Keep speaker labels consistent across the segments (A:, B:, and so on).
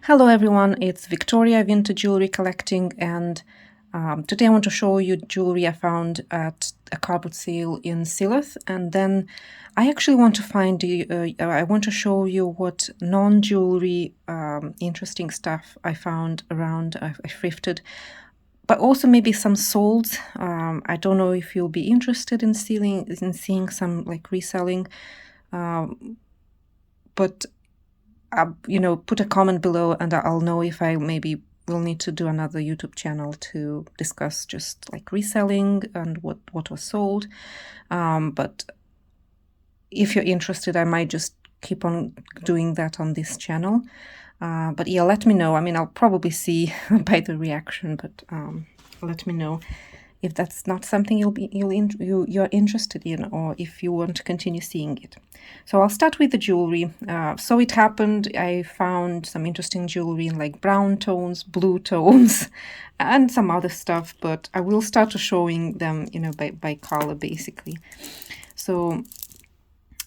A: Hello everyone, it's Victoria Vintage Jewelry Collecting, and today I want to show you jewelry I found at a carpet sale in Silloth, and then I actually want to I want to show you what non-jewelry interesting stuff I found around. I thrifted, but also maybe some sold. I don't know if you'll be interested in seeing some like reselling, but put a comment below and I'll know if I maybe will need to do another YouTube channel to discuss just like reselling and what was sold. But if you're interested, I might just keep on doing that on this channel. But yeah, let me know. I mean, I'll probably see by the reaction, but let me know if that's not something you're interested in, or if you want to continue seeing it. So I'll start with the jewelry. So it happened, I found some interesting jewelry in like brown tones, blue tones, and some other stuff, but I will start showing them, by color basically. So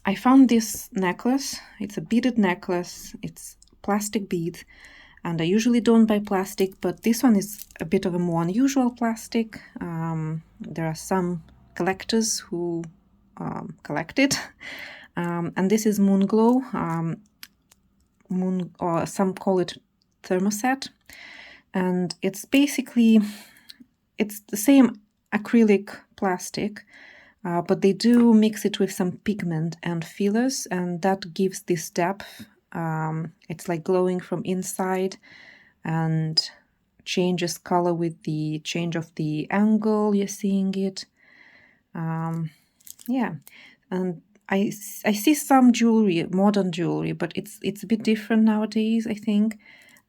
A: I found this necklace. It's a beaded necklace. It's plastic bead. And I usually don't buy plastic, but this one is a bit of a more unusual plastic. There are some collectors who collect it. And this is Moon Glow, or some call it thermoset. And it's basically, it's the same acrylic plastic, but they do mix it with some pigment and fillers, and that gives this depth. It's like glowing from inside and changes color with the change of the angle you're seeing it. Yeah, and I see some jewelry, modern jewelry, but it's a bit different nowadays, I think.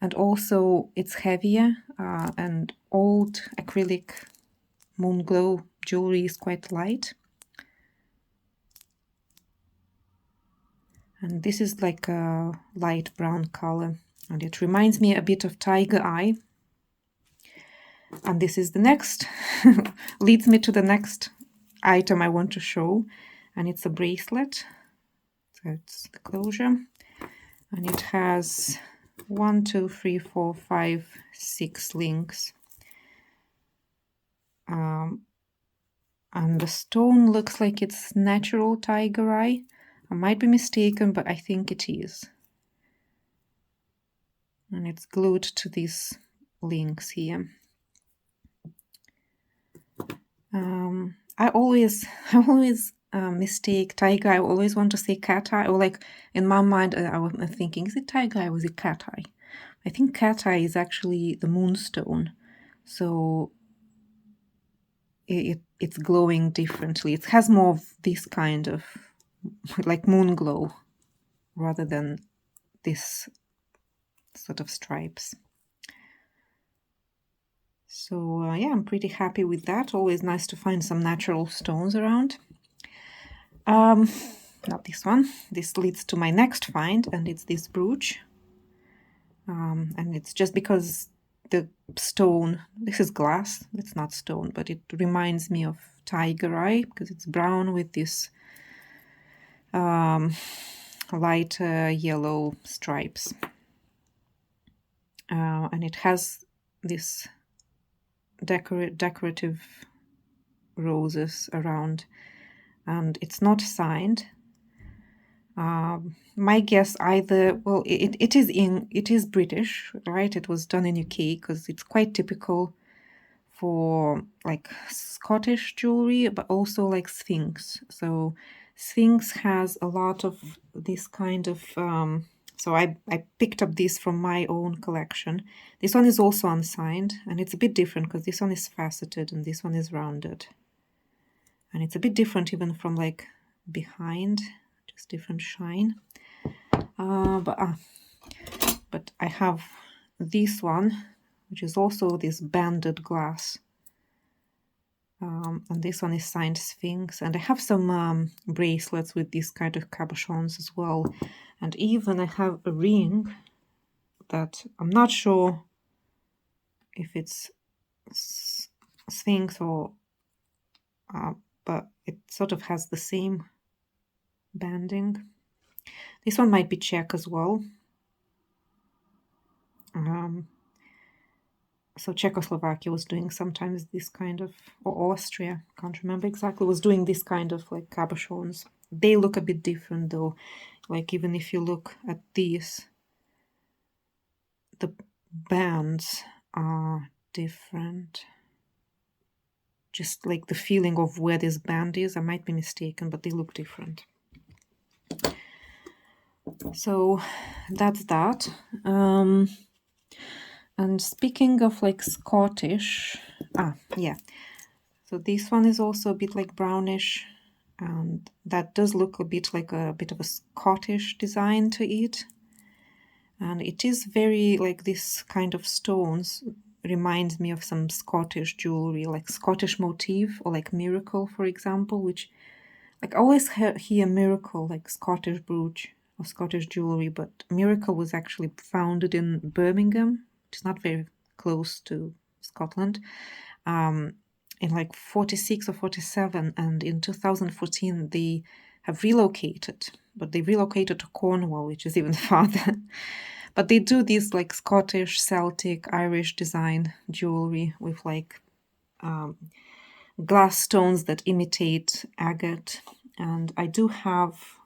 A: And also it's heavier, and old acrylic Moon Glow jewelry is quite light. And this is like a light brown color, and it reminds me a bit of tiger eye. And this is the next, leads me to the next item I want to show, and it's a bracelet. So it's the closure, and it has 1, 2, 3, 4, 5, 6 links. And the stone looks like it's natural tiger eye. I might be mistaken, but I think it is. And it's glued to these links here. I always mistake tiger eye. I always want to say cat eye, or like in my mind, I was thinking, is it tiger eye or is it cat eye? I think cat eye is actually the moonstone, so it's glowing differently. It has more of this kind of like moon glow rather than this sort of stripes. So yeah, I'm pretty happy with that. Always nice to find some natural stones around. Not this one. This leads to my next find, and it's this brooch. And it's just because the stone, this is glass, it's not stone, but it reminds me of tiger eye because it's brown with this light yellow stripes. And it has this decorative roses around, and it's not signed. My guess either, well, it is British, right? It was done in UK because it's quite typical for like Scottish jewelry, but also like Sphinx. So Sphinx has a lot of this kind of, so I picked up this from my own collection. This one is also unsigned, and it's a bit different because this one is faceted and this one is rounded. And it's a bit different even from like behind, just different shine. But I have this one, which is also this banded glass. And this one is signed Sphinx. And I have some bracelets with these kind of cabochons as well. And even I have a ring that I'm not sure if it's Sphinx or, but it sort of has the same banding. This one might be check as well. So Czechoslovakia was doing sometimes this kind of, or Austria, can't remember exactly, was doing this kind of like cabochons. They look a bit different though. Like even if you look at these, the bands are different. Just like the feeling of where this band is, I might be mistaken, but they look different. So that's that. And speaking of like Scottish, yeah. So this one is also a bit like brownish, and that does look a bit like a bit of a Scottish design to it. And it is very like this kind of stones reminds me of some Scottish jewelry, like Scottish motif or like miracle, for example, which like I always hear miracle like Scottish brooch or Scottish jewelry, but miracle was actually founded in Birmingham, which is not very close to Scotland, in like 46 or 47, and in 2014 they have relocated, but they relocated to Cornwall, which is even farther. But they do these like Scottish, Celtic, Irish design jewelry with like glass stones that imitate agate. And I do have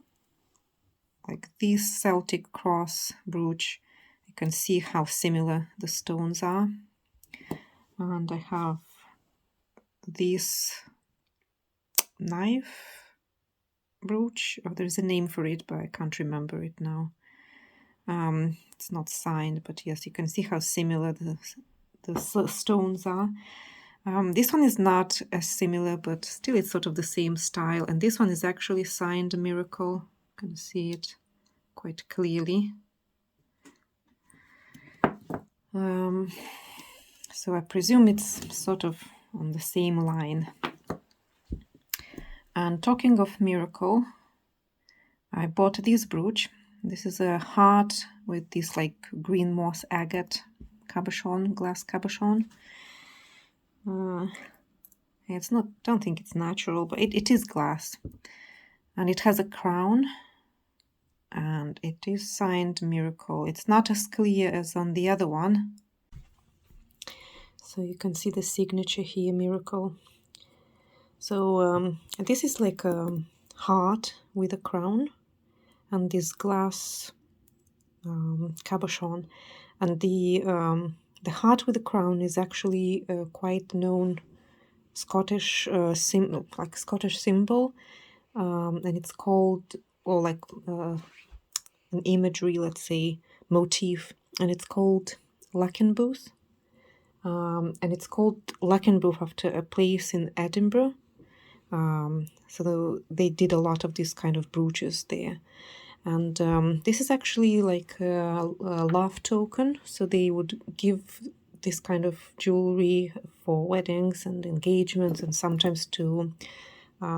A: like this Celtic cross brooch. You can see how similar the stones are. And I have this knife brooch. Oh, there's a name for it, but I can't remember it now. It's not signed, but yes, you can see how similar the stones are. This one is not as similar, but still it's sort of the same style. And this one is actually signed Miracle. You can see it quite clearly. So I presume it's sort of on the same line. And talking of Miracle, I bought this brooch. This is a heart with this like green moss agate cabochon, glass cabochon. It's not, don't think it's natural, but it is glass. And it has a crown. And it is signed Miracle. It's not as clear as on the other one. So you can see the signature here, Miracle. So this is like a heart with a crown and this glass cabochon. And the heart with the crown is actually quite known Scottish Scottish symbol, and it's called, or like an imagery, let's say, motif, and it's called Lackenbooth. And it's called Lackenbooth after a place in Edinburgh. So they did a lot of this kind of brooches there. And this is actually like a love token. So they would give this kind of jewelry for weddings and engagements, and sometimes to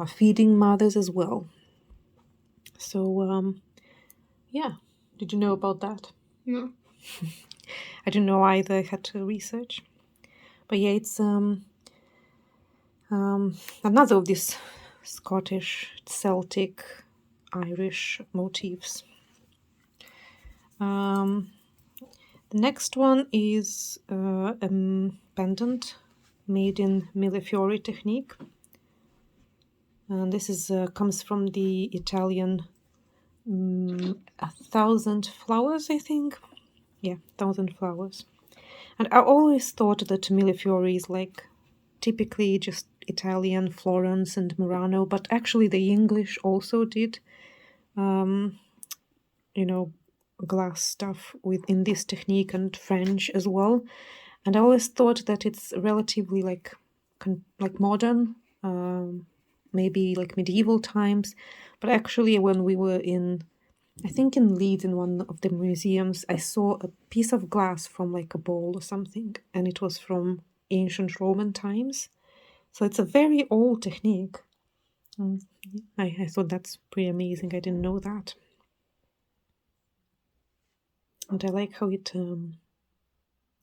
A: feeding mothers as well. So yeah, did you know about that?
B: No.
A: I didn't know either. I had to research. But yeah, it's another of these Scottish, Celtic, Irish motifs. The next one is a pendant made in Millefiori technique. And this is comes from the Italian 1,000 Flowers, I think. Yeah, 1,000 Flowers. And I always thought that Millefiori is like typically just Italian, Florence and Murano, but actually the English also did, glass stuff within this technique, and French as well. And I always thought that it's relatively like modern, maybe like medieval times. But actually, when we were I think in Leeds, in one of the museums, I saw a piece of glass from like a bowl or something, and it was from ancient Roman times. So it's a very old technique. I thought that's pretty amazing. I didn't know that. And I like how it, do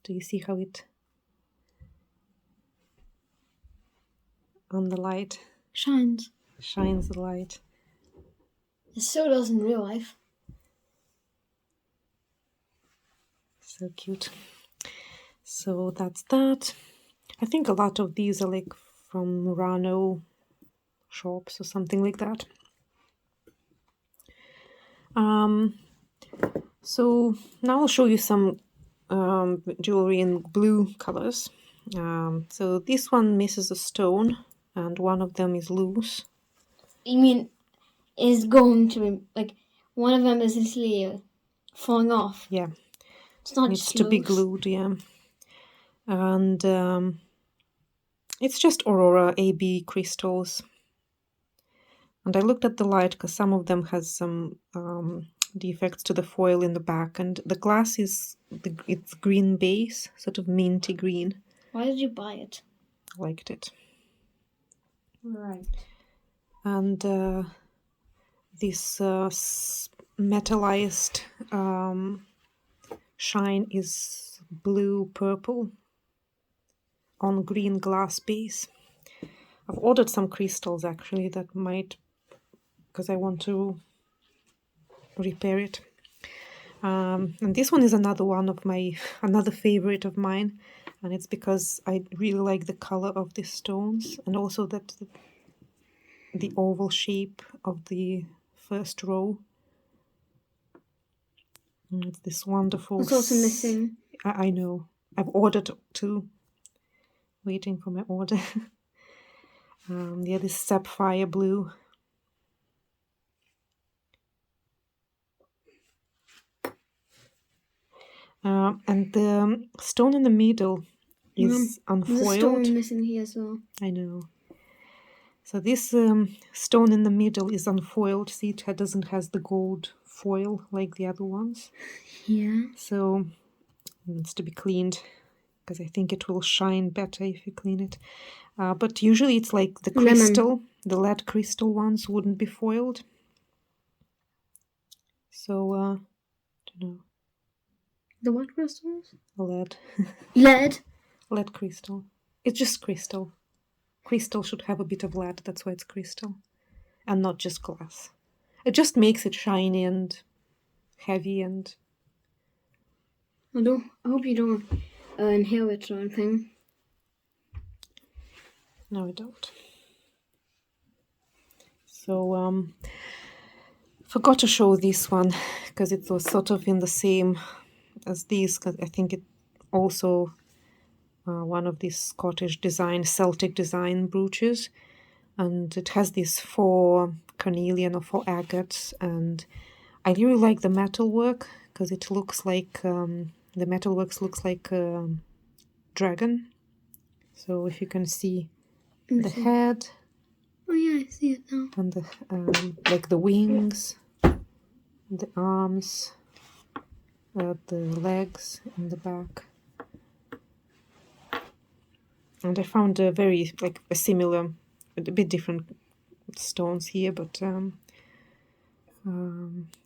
A: you see how it, on the light,
B: Shines.
A: shines the light.
B: It still does in real life.
A: So cute. So that's that. I think a lot of these are like from Murano shops or something like that. So now I'll show you some jewelry in blue colors. So this one misses a stone and one of them is loose.
B: You mean is going to be like one of them is literally falling off?
A: Yeah.
B: It's not
A: Needs
B: just
A: to be
B: loose.
A: glued, yeah. And it's just Aurora AB crystals. And I looked at the light because some of them has some defects to the foil in the back, and the glass is it's green base, sort of minty green.
B: Why did you buy it?
A: I liked it.
B: Right.
A: And this metallized shine is blue purple on green glass base. I've ordered some crystals actually that might, because I want to repair it. And this one is another one of my another favorite of mine, and it's because I really like the color of the stones and also that the oval shape of the first row. And it's this wonderful.
B: It's also missing.
A: I know. I've ordered two. Waiting for my order. Yeah, this sapphire blue. And the stone in the middle is unfoiled.
B: There's a stone missing here as well.
A: I know. So this stone in the middle is unfoiled. See, it doesn't has the gold foil like the other ones.
B: Yeah.
A: So it needs to be cleaned because I think it will shine better if you clean it. But usually it's like the crystal, the lead crystal ones wouldn't be foiled. So, I don't know.
B: The what crystals?
A: Lead.
B: Lead?
A: Lead crystal. It's just crystal. Crystal should have a bit of lead, that's why it's crystal. And not just glass. It just makes it shiny and heavy and...
B: I hope you don't inhale it or anything.
A: No, I don't. So, forgot to show this one because it was sort of in the same as these, because I think it also one of these Scottish design, Celtic design brooches, and it has these 4 carnelian or 4 agates, and I really like the metalwork because it looks like the metalwork looks like a dragon. So if you can see the head.
B: Oh yeah, I see it now.
A: And the like the wings, the arms, the legs, and the back. And I found a very like a similar, a bit different stones here, but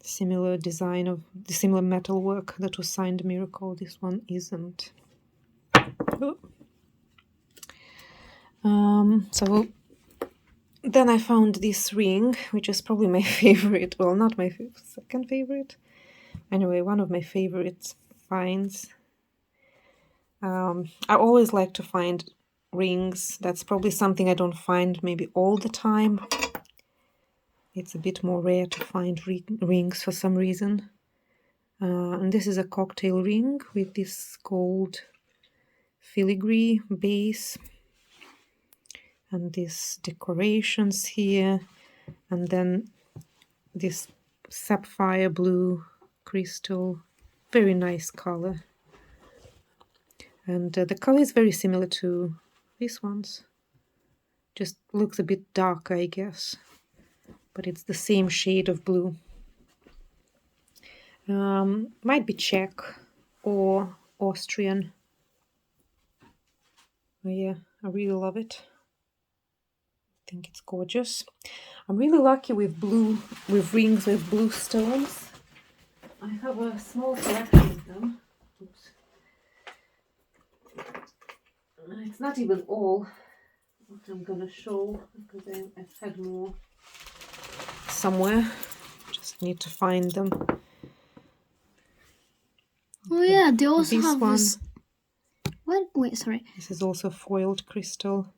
A: similar design of the similar metalwork that was signed Miracle. This one isn't. So then I found this ring, which is probably my favorite. Well, not my second favorite. Anyway, one of my favorite finds. I always like to find rings. That's probably something I don't find maybe all the time. It's a bit more rare to find rings for some reason. And this is a cocktail ring with this gold filigree base. And these decorations here. And then this sapphire blue crystal. Very nice color. And the color is very similar to these ones. Just looks a bit darker, I guess. But it's the same shade of blue. Might be Czech or Austrian. Oh yeah, I really love it. I think it's gorgeous. I'm really lucky with rings with blue stones. I have a small collection of them. Oops. It's not even all what I'm gonna show because I've had more somewhere. Just need to find them.
B: Oh yeah, yeah, they also
A: This
B: have
A: one.
B: this. What? Wait, sorry.
A: This is also foiled crystal.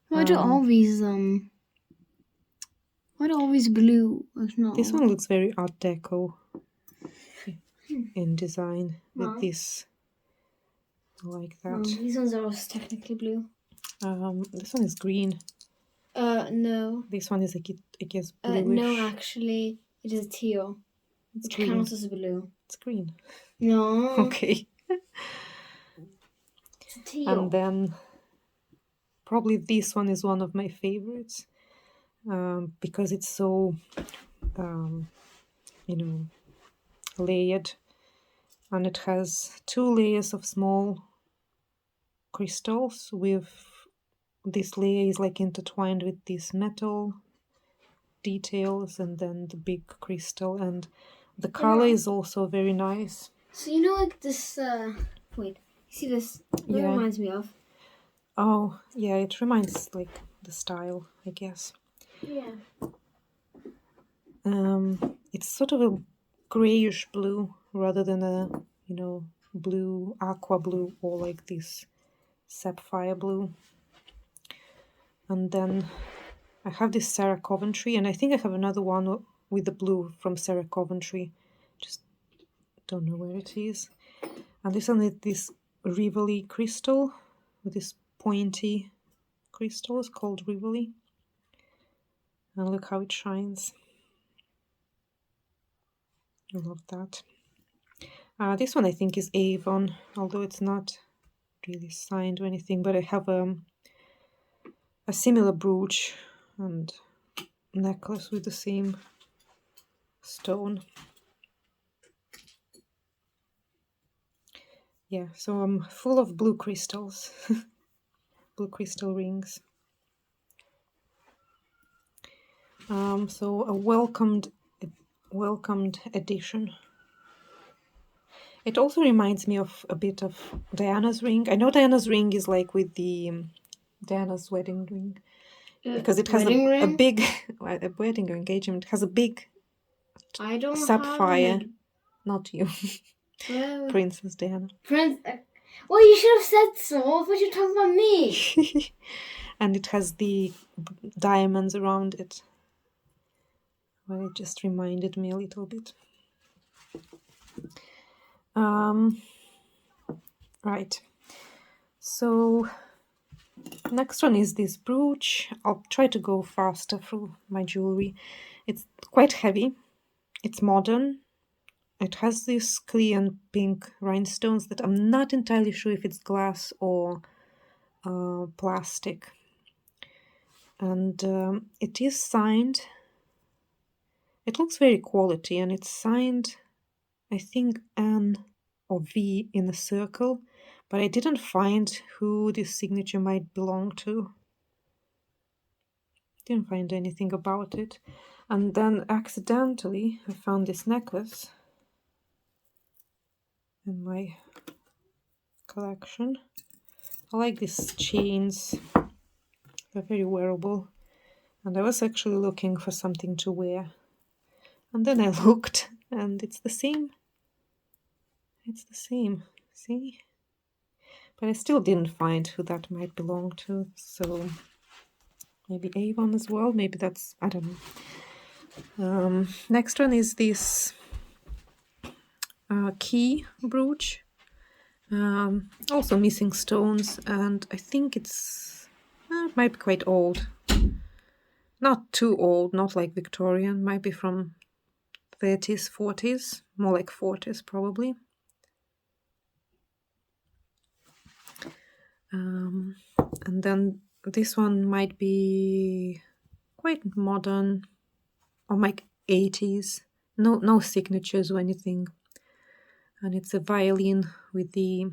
B: Why do always blue? No.
A: This one looks very Art Deco in design with this, like that.
B: These ones are also technically blue.
A: This one is green.
B: No.
A: This one is, I guess, bluish.
B: No, actually, it is teal.
A: It's
B: which
A: green.
B: counts as blue.
A: It's green.
B: No.
A: Okay.
B: It's teal.
A: And then probably this one is one of my favorites because it's so, layered. And it has 2 layers of small crystals with this layer is like intertwined with these metal details and then the big crystal, and the color is also very nice.
B: So you know, like this, wait, you see this? What it reminds me of?
A: Oh, yeah, it reminds like the style, I guess.
B: Yeah.
A: It's sort of a grayish blue rather than a, blue, aqua blue, or like this sapphire blue. And then I have this Sarah Coventry, and I think I have another one with the blue from Sarah Coventry. Just don't know where it is. And this one is this Rivoli crystal with this pointy crystal. It's called Rivoli. And look how it shines. I love that. This one I think is Avon, although it's not really signed or anything, but I have a similar brooch and necklace with the same stone. Yeah, so I'm full of blue crystals, blue crystal rings. So a welcomed addition. It also reminds me of a bit of Diana's ring. I know Diana's ring is like with the Diana's wedding ring, because it has a big a wedding or engagement. It has a big sapphire. Not you, Princess Diana.
B: Well, you should have said so. But you're talking about me.
A: And it has the diamonds around it. Well, it just reminded me a little bit. Right. So next one is this brooch. I'll try to go faster through my jewelry. It's quite heavy. It's modern. It has these clear and pink rhinestones that I'm not entirely sure if it's glass or plastic. And it is signed. It looks very quality, and it's signed, I think, N or V in a circle, but I didn't find who this signature might belong to. Didn't find anything about it. And then accidentally I found this necklace in my collection. I like these chains. They're very wearable. And I was actually looking for something to wear. And then I looked, and it's the same. It's the same, see? But I still didn't find who that might belong to, so maybe Avon as well, maybe that's, I don't know. Next one is this key brooch, also missing stones, and I think it might be quite old. Not too old, not like Victorian, might be from 30s, 40s, more like 40s probably. And then this one might be quite modern, or like 80s. No signatures or anything. And it's a violin with the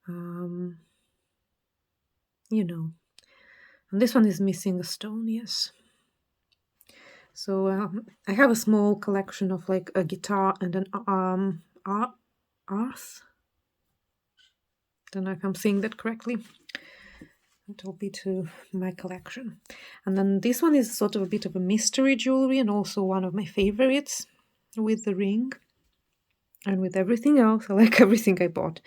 A: and this one is missing a stone, yes. So I have a small collection of like a guitar and an arth. Don't know if I'm saying that correctly. It will be to my collection. And then this one is sort of a bit of a mystery jewelry, and also one of my favorites with the ring. And with everything else, I like everything I bought.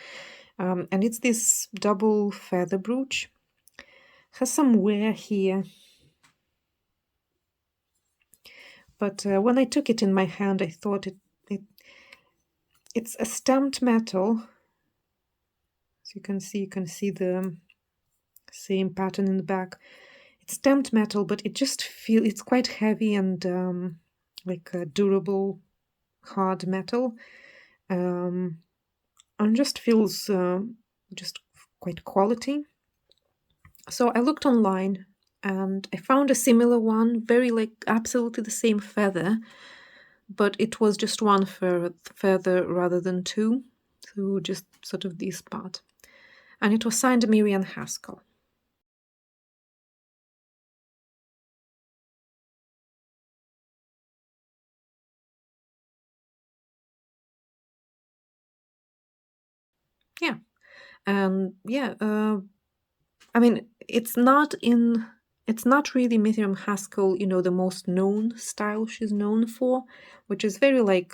A: And it's this double feather brooch. Has some wear here. But when I took it in my hand, I thought it's a stamped metal. So you can see the same pattern in the back. It's stamped metal, but it's quite heavy and like a durable, hard metal. And just feels just quite quality. So I looked online and I found a similar one, very like absolutely the same feather, but it was just one feather rather than two. So just sort of this part. And it was signed Miriam Haskell. Yeah. And yeah, I mean, it's not really Miriam Haskell, the most known style she's known for, which is very like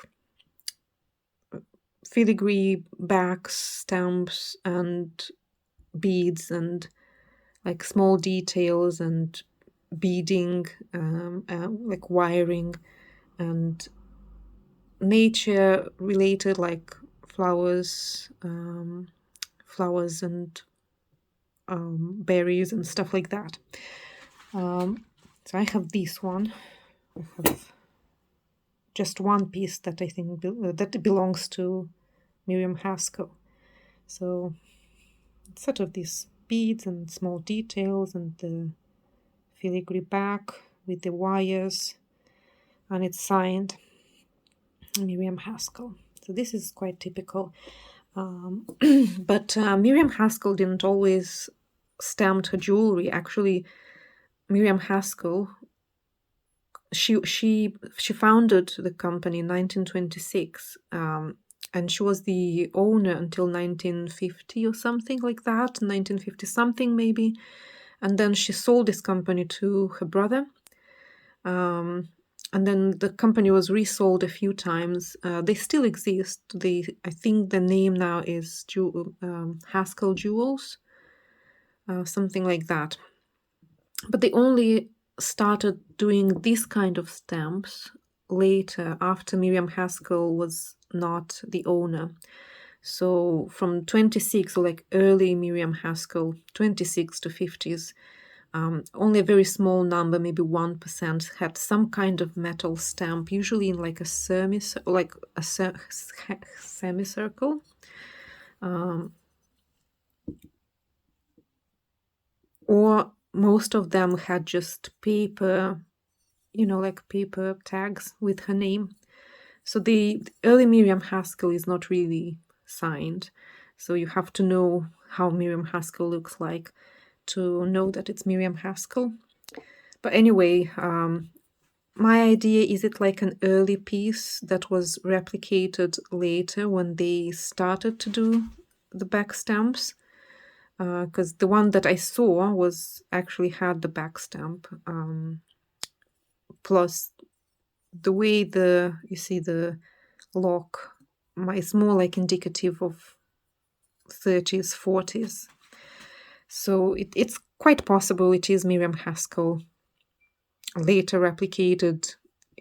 A: filigree backs, stamps, and beads, and like small details and beading, like wiring, and nature related, like flowers and berries and stuff like that. So I have this one. I have just one piece that I think that belongs to Miriam Haskell. So it's sort of these beads and small details and the filigree back with the wires, and it's signed Miriam Haskell. So this is quite typical. But Miriam Haskell didn't always stamp her jewelry. Actually, Miriam Haskell, she founded the company in 1926, and she was the owner until 1950 or something like that, 1950 something maybe, and then she sold this company to her brother. And then the company was resold a few times. They still exist. I think the name now is Haskell Jewels, something like that. But they only started doing this kind of stamps later, after Miriam Haskell was not the owner. So from 26, so like early Miriam Haskell, 26 to 50s, only a very small number, maybe 1%, had some kind of metal stamp, usually in like a semicircle. Or most of them had just paper, like paper tags with her name. So the early Miriam Haskell is not really signed. So you have to know how Miriam Haskell looks like to know that it's Miriam Haskell. But anyway, my idea is it like an early piece that was replicated later when they started to do the back stamps. Because the one that I saw was actually had the back stamp. Plus the way you see the lock, it's more like indicative of 30s, 40s. So it's quite possible it is Miriam Haskell later replicated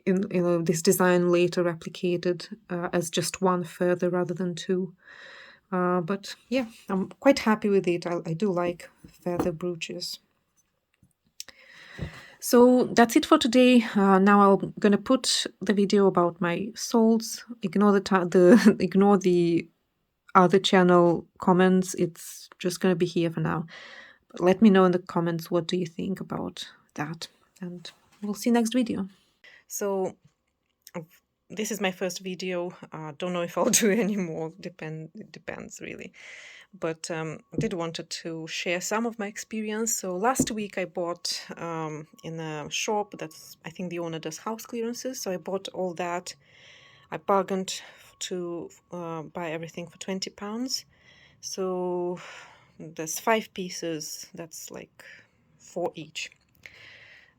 A: in this design later replicated as just one feather rather than two. But yeah, I'm quite happy with it. I do like feather brooches. So that's it for today. Now I'm gonna put the video about my solds. Ignore ignore the other channel comments. It's just gonna be here for now. But let me know in the comments what do you think about that, and we'll see you next video. So this is my first video. Don't know if I'll do any more. It depends really. But I did wanted to share some of my experience. So last week I bought in a shop that's, I think the owner does house clearances. So I bought all that. I bargained to buy everything for £20. So there's 5 pieces. That's like 4 each.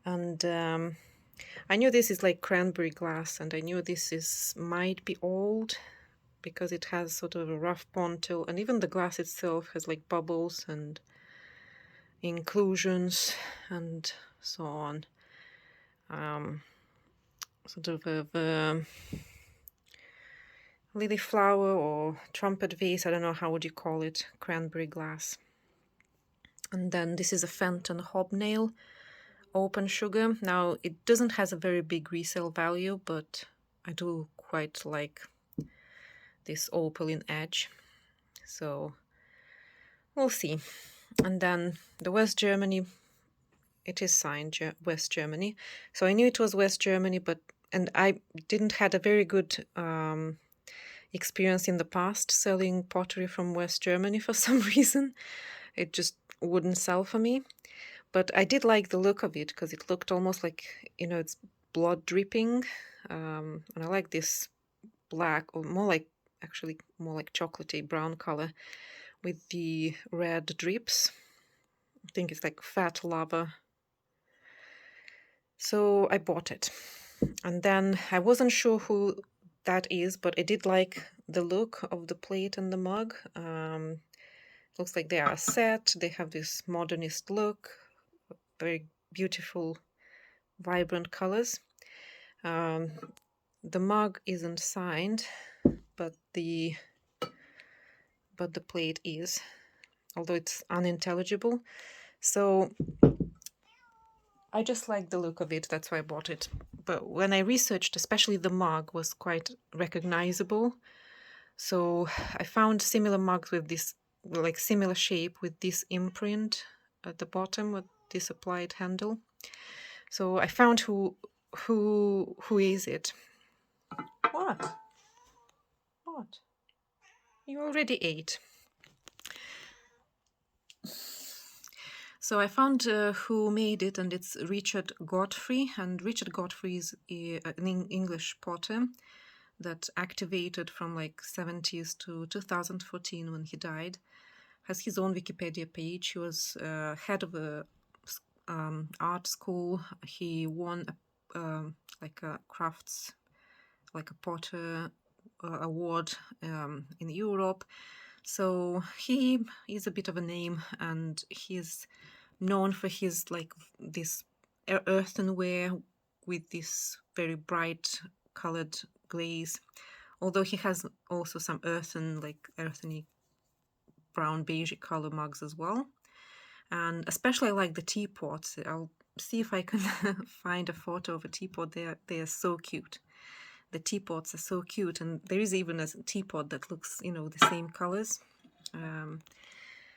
A: And I knew this is like cranberry glass, and I knew this might be old. because it has sort of a rough pontil, and even the glass itself has like bubbles and inclusions and so on. Sort of a lily flower or trumpet vase, I don't know, how would you call it, cranberry glass. And then this is a Fenton hobnail open sugar. Now it doesn't has a very big resale value, but I do quite like this opaline edge, so we'll see. And then the West Germany, it is signed West Germany, so I knew it was West Germany, and I didn't had a very good experience in the past selling pottery from West Germany for some reason. It just wouldn't sell for me. But I did like the look of it because it looked almost like, you know, it's blood dripping. And I like this black, or more like chocolatey brown color with the red drips. I think it's like fat lava. So I bought it. And then I wasn't sure who that is, but I did like the look of the plate and the mug. Looks like they are set. They have this modernist look, very beautiful, vibrant colors. The mug isn't signed, but the plate is, although it's unintelligible. So I just like the look of it, that's why I bought it. But when I researched, especially the mug was quite recognizable. So I found similar mugs with this, like similar shape with this imprint at the bottom with this applied handle. So I found who is it? What? You already ate. So I found who made it, and it's Richard Godfrey. And Richard Godfrey is an English potter that activated from like 70s to 2014 when he died. Has his own Wikipedia page. He was head of a art school. He won like a crafts, like a potter award in Europe. So he is a bit of a name, and he's known for his like this earthenware with this very bright colored glaze, although he has also some eartheny brown beige color mugs as well. And especially I like the teapots. I'll see if I can find a photo of a teapot. They are so cute. The teapots are so cute, and there is even a teapot that looks, you know, the same colors.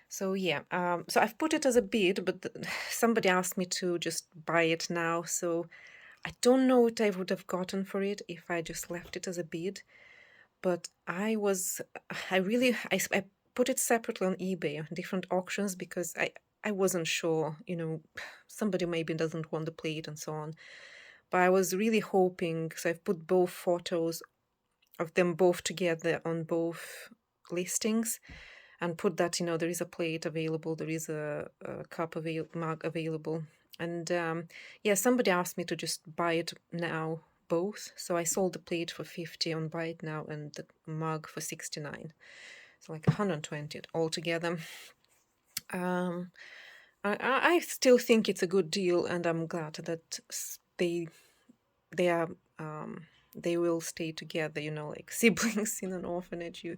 A: So yeah, so I've put it as a bid, but somebody asked me to just buy it now, so I don't know what I would have gotten for it if I just left it as a bid. But I put it separately on eBay, different auctions, because I wasn't sure, you know, somebody maybe doesn't want the plate and so on. But I was really hoping, because I've put both photos of them both together on both listings, and put that, you know, there is a plate available, there is a mug available. And yeah, somebody asked me to just buy it now, both. So I sold the plate for 50 on Buy It Now, and the mug for 69. So like 120 altogether. I still think it's a good deal, and I'm glad that they will stay together, you know, like siblings in an orphanage. You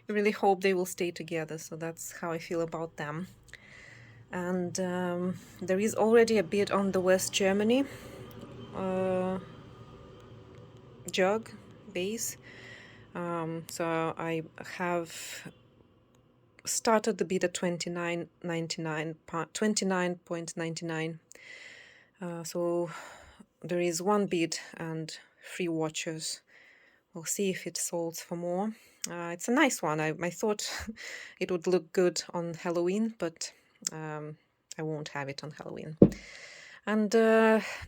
A: really hope they will stay together. So that's how I feel about them. And there is already a bid on the West Germany jug base. So I have started the bid at $29.99. So there is one bid and 3 watchers. We'll see if it sold for more. It's a nice one. I thought it would look good on Halloween, but I won't have it on Halloween. And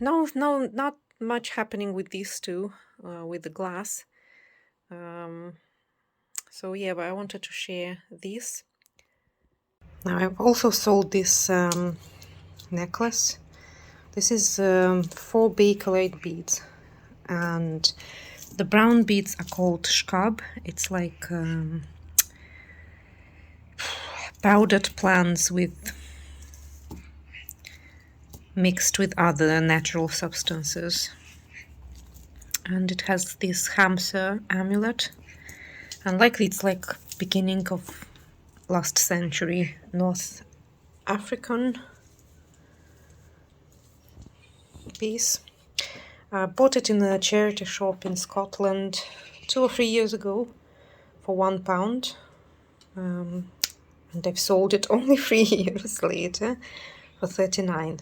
A: no, not much happening with these two, with the glass. So yeah, but I wanted to share this. Now I've also sold this necklace. This is 4 bakelite beads, and The brown beads are called shkab. It's like powdered plants mixed with other natural substances. And it has this hamster amulet, and likely it's like beginning of last century North African piece. I bought it in a charity shop in Scotland 2 or 3 years ago for £1, and I've sold it only 3 years later for 39.